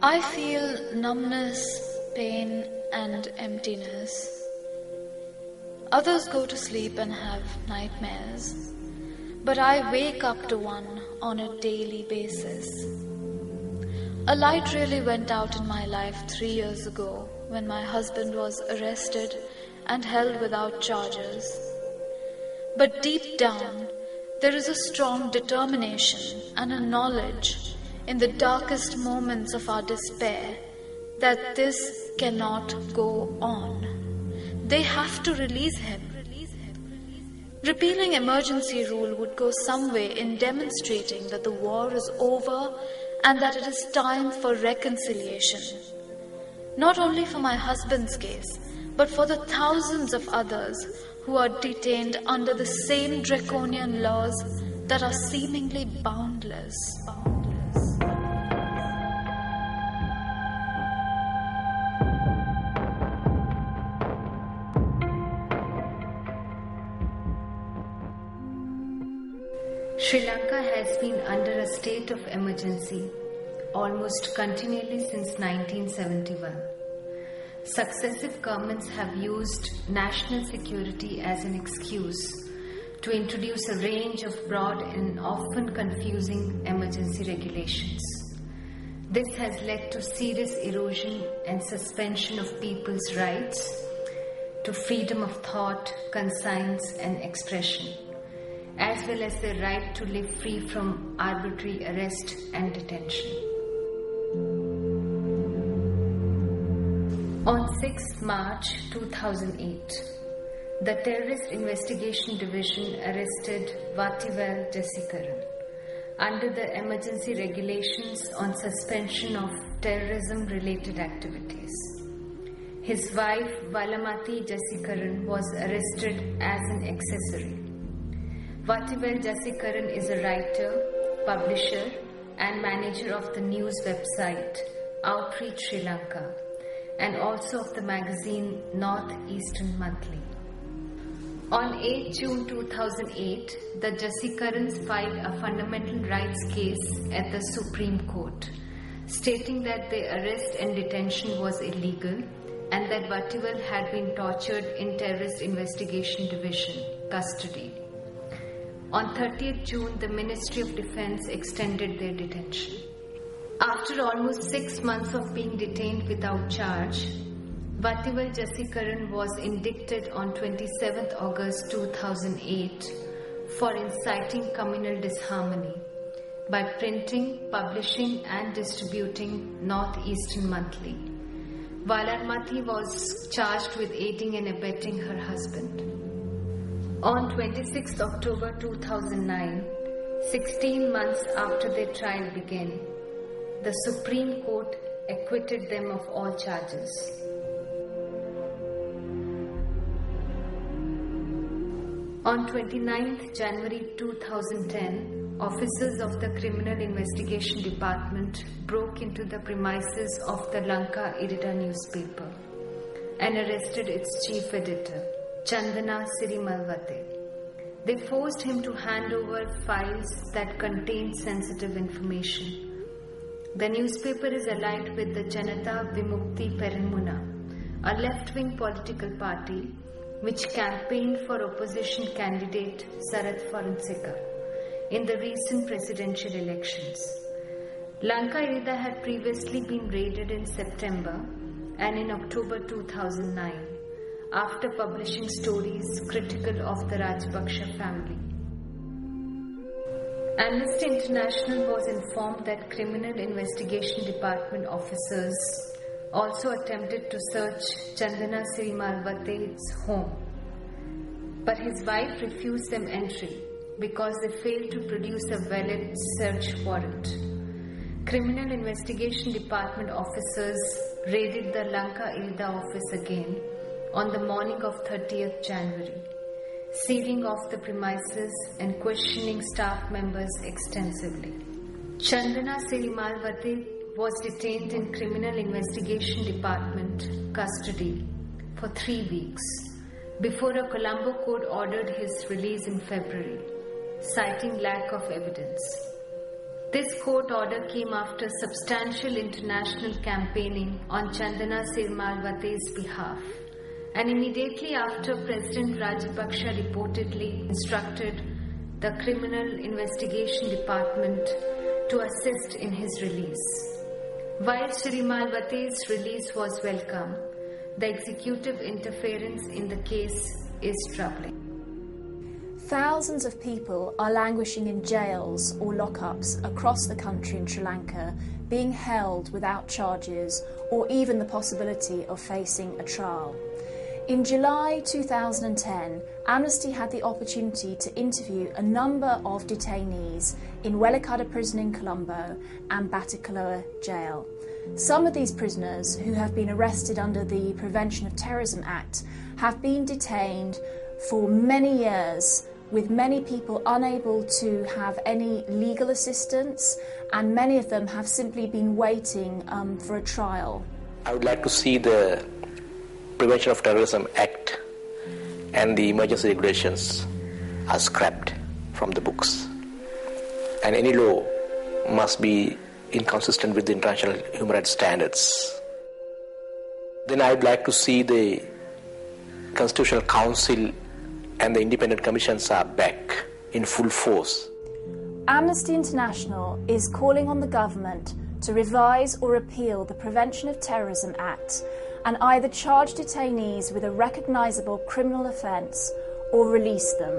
I feel numbness, pain, and emptiness. Others go to sleep and have nightmares, but I wake up to one on a daily basis. A light really went out in my life 3 years ago when my husband was arrested and held without charges. But deep down, there is a strong determination and a knowledge in the darkest moments of our despair that this cannot go on. They have to release him. Repealing emergency rule would go some way in demonstrating that the war is over and that it is time for reconciliation. Not only for my husband's case, but for the thousands of others who are detained under the same draconian laws that are seemingly boundless. Sri Lanka has been under a state of emergency almost continually since 1971. Successive governments have used national security as an excuse to introduce a range of broad and often confusing emergency regulations. This has led to serious erosion and suspension of people's rights to freedom of thought, conscience, and expression, as well as their right to live free from arbitrary arrest and detention. On 6 March 2008, the Terrorist Investigation Division arrested Vativel Jasikaran under the emergency regulations on suspension of terrorism-related activities. His wife Valamati Jasikaran was arrested as an accessory. Vativel Jasikaran is a writer, publisher, and manager of the news website Outreach Sri Lanka, and also of the magazine North Eastern Monthly. On 8 June 2008, the Jasikarans filed a fundamental rights case at the Supreme Court, stating that their arrest and detention was illegal and that Vativel had been tortured in Terrorist Investigation Division custody. On 30th June, the Ministry of Defence extended their detention. After almost 6 months of being detained without charge, Vativel Jasikaran was indicted on 27th August 2008 for inciting communal disharmony by printing, publishing and distributing North Eastern Monthly. Valamati was charged with aiding and abetting her husband. On 26th October 2009, 16 months after their trial began, the Supreme Court acquitted them of all charges. On 29th January 2010, officers of the Criminal Investigation Department broke into the premises of the Lanka Irida newspaper and arrested its chief editor, Chandana Sirimalvate. They forced him to hand over files that contained sensitive information. The newspaper is allied with the Janata Vimukti Peramuna, a left-wing political party which campaigned for opposition candidate Sarath Fonseka in the recent presidential elections. Lanka Irida had previously been raided in September and in October 2009 after publishing stories critical of the Rajpaksha family. Amnesty International was informed that Criminal Investigation Department officers also attempted to search Chandana Sirimalvate's home, but his wife refused them entry because they failed to produce a valid search warrant. Criminal Investigation Department officers raided the Lanka Irida office again on the morning of 30th January, sealing off the premises and questioning staff members extensively. Chandana Sirimalvate was detained in Criminal Investigation Department custody for 3 weeks before a Colombo court ordered his release in February, citing lack of evidence. This court order came after substantial international campaigning on Chandana Sirmalwate's behalf, and immediately after President Rajapaksa reportedly instructed the Criminal Investigation Department to assist in his release. While Sirmalwate's release was welcome, the executive interference in the case is troubling. Thousands of people are languishing in jails or lockups across the country in Sri Lanka, being held without charges or even the possibility of facing a trial. In July 2010, Amnesty had the opportunity to interview a number of detainees in Welakada Prison in Colombo and Batticaloa Jail. Some of these prisoners, who have been arrested under the Prevention of Terrorism Act, have been detained for many years, with many people unable to have any legal assistance, and many of them have simply been waiting for a trial. I would like to see the Prevention of Terrorism Act and the emergency regulations are scrapped from the books, and any law must be inconsistent with the international human rights standards. Then I would like to see the Constitutional Council and the independent commissions are back in full force. Amnesty International is calling on the government to revise or repeal the Prevention of Terrorism Act and either charge detainees with a recognisable criminal offence or release them.